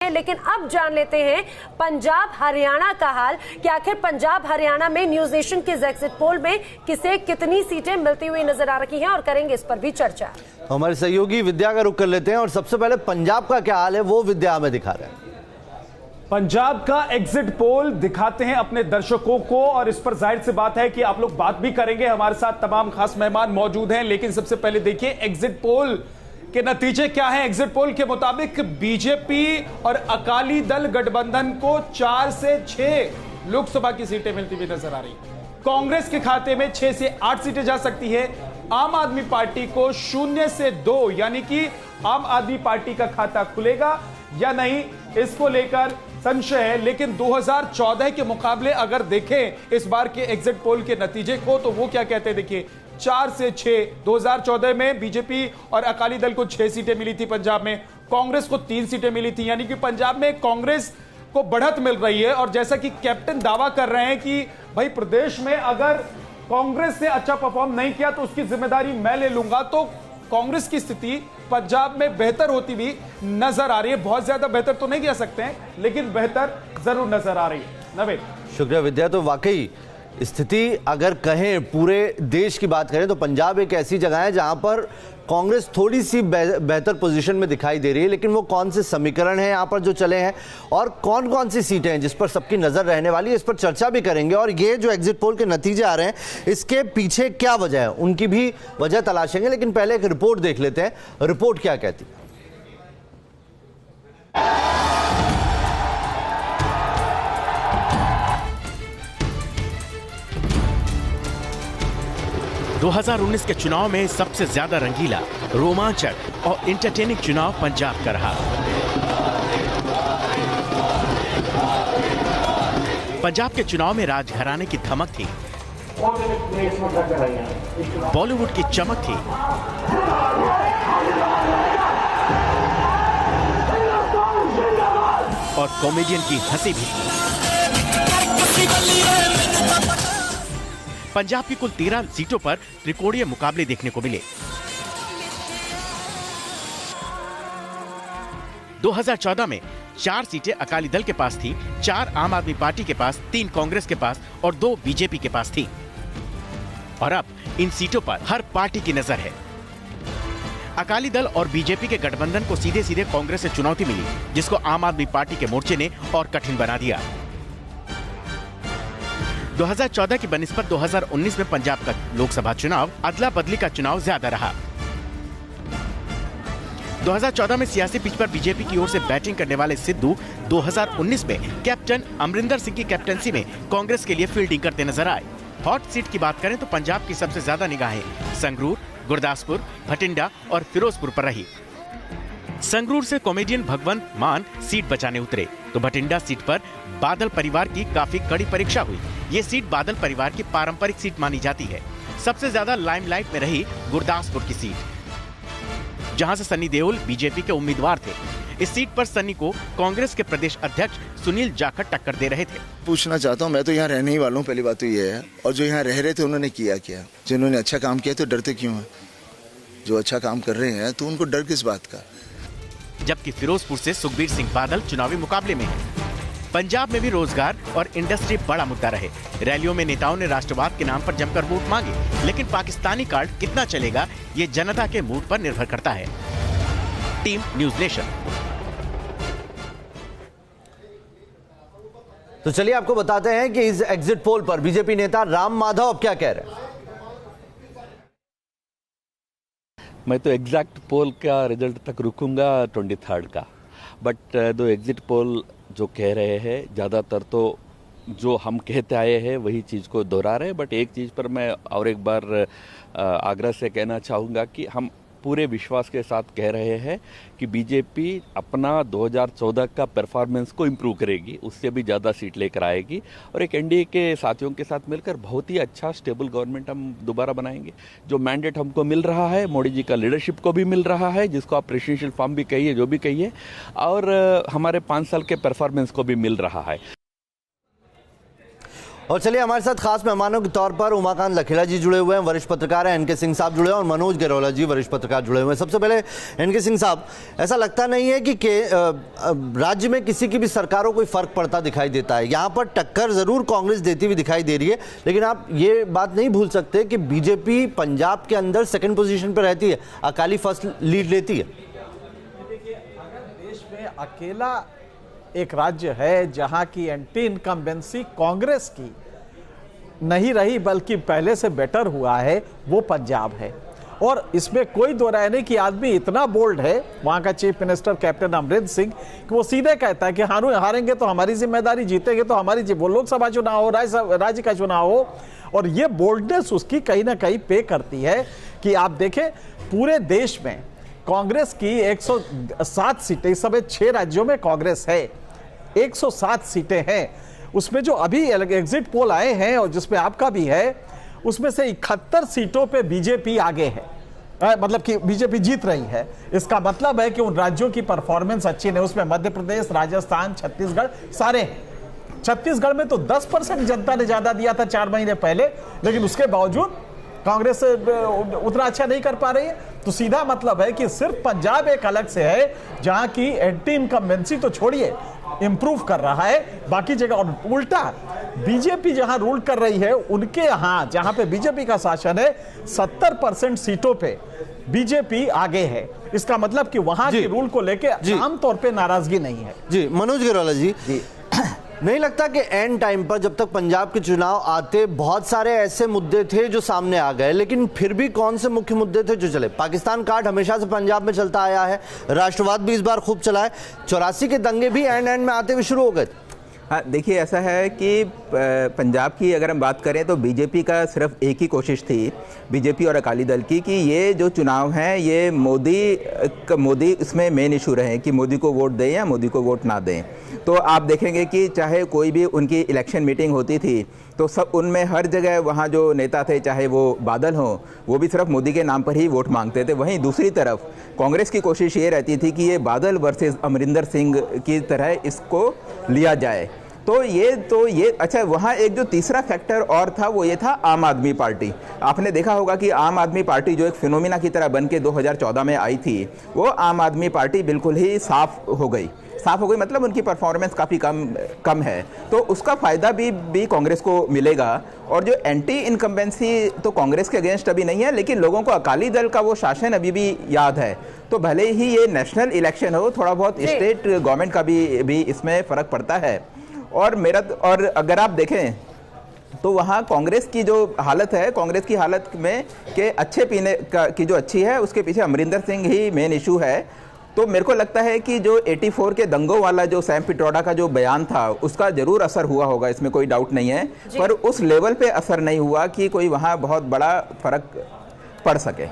थे, लेकिन अब जान लेते हैं पंजाब हरियाणा का हाल कि आखिर पंजाब हरियाणा में न्यूज नेशन के एग्जिट पोल में किसे कितनी सीटें मिलती हुई नजर आ रही हैं, और करेंगे इस पर भी चर्चा। हमारे सहयोगी विद्या का रुख कर लेते हैं और सबसे पहले पंजाब का क्या हाल है वो विद्या हमें दिखा रहे हैं। पंजाब का एग्जिट पोल दिखाते हैं अपने दर्शकों को, और इस पर जाहिर सी बात है कि आप लोग बात भी करेंगे। हमारे साथ तमाम खास मेहमान मौजूद हैं, लेकिन सबसे पहले देखिए एग्जिट पोल के नतीजे क्या हैं। एग्जिट पोल के मुताबिक बीजेपी और अकाली दल गठबंधन को 4 से 6 लोकसभा की सीटें मिलती हुई नजर आ रही। कांग्रेस के खाते में 6 से 8 सीटें जा सकती है। आम आदमी पार्टी को 0 से 2, यानी कि आम आदमी पार्टी का खाता खुलेगा या नहीं, इसको लेकर संशय है। लेकिन 2014 के मुकाबले अगर देखें इस बार के एग्जिट पोल के नतीजे को, तो वो क्या कहते हैं देखिए। 4 से 6, 2014 में बीजेपी और अकाली दल को 6 सीटें मिली थी पंजाब में, कांग्रेस को 3 सीटें मिली थी, यानी कि पंजाब में कांग्रेस को बढ़त मिल रही है। और जैसा कि कैप्टन दावा कर रहे हैं कि भाई प्रदेश में अगर कांग्रेस से अच्छा परफॉर्म नहीं किया तो उसकी जिम्मेदारी मैं ले लूंगा, तो कांग्रेस की स्थिति पंजाब में बेहतर होती भी नजर आ रही है। बहुत ज्यादा बेहतर तो नहीं कह सकते हैं, लेकिन बेहतर जरूर नजर आ रही है। नवीन, शुक्रिया विद्या। तो वाकई स्थिति अगर कहें पूरे देश की बात करें तो पंजाब एक ऐसी जगह है जहां पर कांग्रेस थोड़ी सी बेहतर पोजीशन में दिखाई दे रही है, लेकिन वो कौन से समीकरण हैं यहां पर जो चले हैं और कौन कौन सी सीटें हैं जिस पर सबकी नजर रहने वाली है, इस पर चर्चा भी करेंगे। और ये जो एग्जिट पोल के नतीजे आ रहे हैं इसके पीछे क्या वजह है उनकी भी वजह तलाशेंगे, लेकिन पहले एक रिपोर्ट देख लेते हैं। रिपोर्ट क्या कहती है? 2019 के चुनाव में सबसे ज्यादा रंगीला, रोमांचक और इंटरटेनिंग चुनाव पंजाब का रहा। पंजाब के चुनाव में राजघराने की धमक थी, बॉलीवुड की चमक थी, और कॉमेडियन की हंसी भी। पंजाब की कुल 13 सीटों पर त्रिकोणीय मुकाबले देखने को मिले। 2014 में 4 सीटें अकाली दल के पास थी, 4 आम आदमी पार्टी के पास, 3 कांग्रेस के पास और 2 बीजेपी के पास थी। और अब इन सीटों पर हर पार्टी की नजर है। अकाली दल और बीजेपी के गठबंधन को सीधे सीधे कांग्रेस से चुनौती मिली, जिसको आम आदमी पार्टी के मोर्चे ने और कठिन बना दिया। 2014 की बनिस्बत 2019 में पंजाब का लोकसभा चुनाव अदला बदली का चुनाव ज्यादा रहा। 2014 में सियासी पिच पर बीजेपी की ओर से बैटिंग करने वाले सिद्धू 2019 में कैप्टन अमरिंदर सिंह की कैप्टनसी में कांग्रेस के लिए फील्डिंग करते नजर आए। हॉट सीट की बात करें तो पंजाब की सबसे ज्यादा निगाहें संगरूर, गुरदासपुर, भटिंडा और फिरोजपुर पर रही। संगरूर से कॉमेडियन भगवंत मान सीट बचाने उतरे तो भटिंडा सीट पर बादल परिवार की काफी कड़ी परीक्षा हुई। ये सीट बादल परिवार की पारंपरिक सीट मानी जाती है। सबसे ज्यादा लाइमलाइट में रही गुरदासपुर की सीट, जहां से सन्नी देओल बीजेपी के उम्मीदवार थे। इस सीट पर सन्नी को कांग्रेस के प्रदेश अध्यक्ष सुनील जाखड़ टक्कर दे रहे थे। पूछना चाहता हूं, मैं तो यहाँ रहने ही वाला हूँ, पहली बात तो ये है। और जो यहाँ रह रहे थे उन्होंने किया क्या? जिन्होंने अच्छा काम किया तो डरते क्यों है? जो अच्छा काम कर रहे हैं तो उनको डर किस बात का? जबकि फिरोजपुर से सुखबीर सिंह बादल चुनावी मुकाबले में हैं। पंजाब में भी रोजगार और इंडस्ट्री बड़ा मुद्दा रहे। रैलियों में नेताओं ने राष्ट्रवाद के नाम पर जमकर वोट मांगे, लेकिन पाकिस्तानी कार्ड कितना चलेगा ये जनता के मूड पर निर्भर करता है। Team news nation. तो चलिए आपको बताते हैं कि इस एग्जिट पोल पर बीजेपी नेता राम माधव अब क्या कह रहे हैं। मैं तो एग्जैक्ट पोल का रिजल्ट तक रुकूंगा 23 का, बट दो एग्जिट पोल जो कह रहे हैं ज़्यादातर तो जो हम कहते आए हैं वही चीज़ को दोहरा रहे हैं। बट एक चीज़ पर मैं और एक बार आग्रह से कहना चाहूँगा कि हम पूरे विश्वास के साथ कह रहे हैं कि बीजेपी अपना 2014 का परफॉर्मेंस को इम्प्रूव करेगी, उससे भी ज़्यादा सीट लेकर आएगी और एक एनडीए के साथियों के साथ मिलकर बहुत ही अच्छा स्टेबल गवर्नमेंट हम दोबारा बनाएंगे। जो मैंडेट हमको मिल रहा है, मोदी जी का लीडरशिप को भी मिल रहा है, जिसको आप प्रेसिडेंशियल फॉर्म भी कहिए, जो भी कहिए, और हमारे 5 साल के परफॉर्मेंस को भी मिल रहा है। और चलिए हमारे साथ खास मेहमानों के तौर पर उमाकांत लखेड़ा जी जुड़े हुए हैं, वरिष्ठ पत्रकार हैं, एनके सिंह साहब जुड़े हैं और मनोज गिरोला जी वरिष्ठ पत्रकार जुड़े हुए हैं। सबसे पहले एनके सिंह साहब, ऐसा लगता नहीं है कि राज्य में किसी की भी सरकारों कोई फर्क पड़ता दिखाई देता है। यहाँ पर टक्कर जरूर कांग्रेस देती हुई दिखाई दे रही है, लेकिन आप ये बात नहीं भूल सकते कि बीजेपी पंजाब के अंदर सेकेंड पोजीशन पर रहती है, अकाली फर्स्ट लीड लेती है। देखिए, अगर देश में अकेला एक राज्य है जहां की एंटी इनकम्बेंसी कांग्रेस की नहीं रही बल्कि पहले से बेटर हुआ है, वो पंजाब है। और इसमें कोई दो राय नहीं कि आदमी इतना बोल्ड है, वहां का chief minister captain Amarinder Singh, कि वो सीधे कहता है कि हारेंगे तो हमारी जिम्मेदारी, जीतेंगे तो हमारी, वो लोकसभा चुनाव हो, राज्य का चुनाव हो। और ये बोल्डनेस उसकी कहीं ना कहीं पे करती है कि आप देखें पूरे देश में कांग्रेस की 107 सीटें, इस समय 6 राज्यों में कांग्रेस है, 107 सीटें हैं। उसमें जो अभी एग्जिट पोल आए हैं और जिसमें आपका भी है, उसमें से 71 सीटों पे बीजेपी आगे है, मतलब कि बीजेपी जीत रही है। इसका मतलब है कि उन राज्यों की परफॉर्मेंस अच्छी नहीं, उसमें मध्य प्रदेश, राजस्थान, छत्तीसगढ़ सारे हैं। छत्तीसगढ़ में तो 10% जनता ने ज्यादा दिया था 4 महीने पहले, लेकिन उसके बावजूद कांग्रेस उतना अच्छा नहीं कर पा रही है। तो सीधा मतलब है कि सिर्फ पंजाब एक अलग से है जहां की एंटी इनकम्बेंसी तो छोड़िए, इंप्रूव कर रहा है बाकी जगह। और उल्टा बीजेपी जहां रूल कर रही है, उनके यहां जहां पे बीजेपी का शासन है, 70% सीटों पे बीजेपी आगे है। इसका मतलब कि वहां के रूल को लेके आमतौर पे नाराजगी नहीं है। जी मनोज गिरोला जी, नहीं लगता कि एंड टाइम पर जब तक पंजाब के चुनाव आते बहुत सारे ऐसे मुद्दे थे जो सामने आ गए, लेकिन फिर भी कौन से मुख्य मुद्दे थे जो चले? पाकिस्तान कार्ड हमेशा से पंजाब में चलता आया है, राष्ट्रवाद भी इस बार खूब चला है, 84 के दंगे भी एंड में आते हुए शुरू हो गए। हाँ देखिए, ऐसा है कि पंजाब की अगर हम बात करें तो बीजेपी का सिर्फ एक ही कोशिश थी, बीजेपी और अकाली दल की, कि ये जो चुनाव हैं ये मोदी इसमें मेन इशू रहे कि मोदी को वोट दें या मोदी को वोट ना दें। तो आप देखेंगे कि चाहे कोई भी उनकी इलेक्शन मीटिंग होती थी तो सब उनमें हर जगह वहाँ जो नेता थे, चाहे वो बादल हों, वो भी सिर्फ मोदी के नाम पर ही वोट मांगते थे। वहीं दूसरी तरफ कांग्रेस की कोशिश ये रहती थी कि ये बादल वर्सेस अमरिंदर सिंह की तरह इसको लिया जाए। तो ये अच्छा, वहाँ एक जो तीसरा फैक्टर और था वो ये था आम आदमी पार्टी। आपने देखा होगा कि आम आदमी पार्टी जो एक फिनोमिना की तरह बन के 2014 में आई थी, वो आम आदमी पार्टी बिल्कुल ही साफ हो गई, मतलब उनकी परफॉर्मेंस काफ़ी कम है। तो उसका फ़ायदा भी कांग्रेस को मिलेगा। और जो एंटी इनकम्बेंसी तो कांग्रेस के अगेंस्ट अभी नहीं है, लेकिन लोगों को अकाली दल का वो शासन अभी भी याद है। तो भले ही ये नेशनल इलेक्शन हो, थोड़ा बहुत स्टेट गवर्नमेंट का भी इसमें फ़र्क पड़ता है। और अगर आप देखें तो वहाँ कांग्रेस की जो हालत है, कांग्रेस की हालत में के अच्छे पीने की जो अच्छी है, उसके पीछे अमरिंदर सिंह ही मेन इशू है। तो मेरे को लगता है कि जो 84 के दंगों वाला जो सैम पिट्रोडा का जो बयान था, उसका जरूर असर हुआ होगा, इसमें कोई डाउट नहीं है, पर उस लेवल पे असर नहीं हुआ कि कोई वहाँ बहुत बड़ा फर्क पड़ सके।